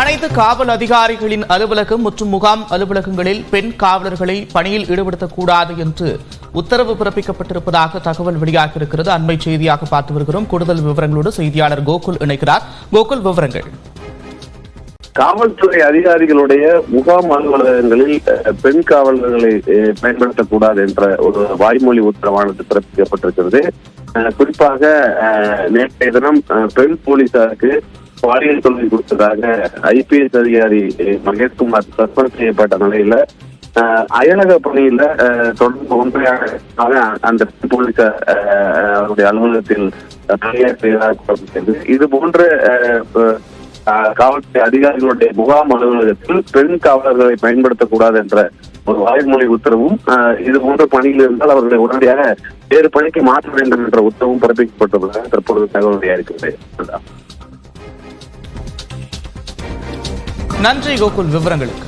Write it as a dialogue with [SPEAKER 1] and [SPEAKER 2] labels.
[SPEAKER 1] அனைத்து காவல் அதிகாரிகளின் அலுவலகம் மற்றும் முகாம் அலுவலகங்களில் பெண் காவலர்களை பணியில் ஈடுபடுத்தக்கூடாது என்று உத்தரவு பிறப்பிக்கப்பட்டிருப்பதாக தகவல் வெளியாகியிருக்கிறது. அண்மை செய்தியாக பார்த்து வருகிறோம். கூடுதல் விவரங்களோடு செய்தியாளர் கோகுல் இணைக்கிறார். கோகுல், விவரங்கள்.
[SPEAKER 2] காவல்துறை அதிகாரிகளுடைய முகாம் அலுவலகங்களில் பெண் காவலர்களை பயன்படுத்தக்கூடாது என்ற ஒரு வாய்மொழி உத்தரவானது பிறப்பிக்கப்பட்டிருக்கிறது. குறிப்பாக நேற்றைய தினம் பெண் போலீசாருக்கு பாலியல் தொல்லை கொடுத்ததாக IPS அதிகாரி மகேஷ்குமார் சஸ்பெண்ட் செய்யப்பட்ட நிலையில அயலக பணியில தொடர்ந்து ஒன்றையாக அந்த போலீசார் அவருடைய அலுவலகத்தில் பணியாற்றியதாக இது போன்ற காவல்துறை அதிகாரிகளுடைய முகாம் அலுவலகத்தில் பெண் காவலர்களை பயன்படுத்தக்கூடாது என்ற ஒரு வாய்மொழி உத்தரவும், இது போன்ற பணியில் இருந்தால் அவர்களை உடனடியாக வேறு பணிக்கு மாற்ற வேண்டும் என்ற உத்தரவும் பிறப்பிக்கப்பட்டுள்ளதாக தற்பொழுது தகவல் வெளியாகிறது.
[SPEAKER 1] நன்றி கோகுல், விவரங்களுக்கு.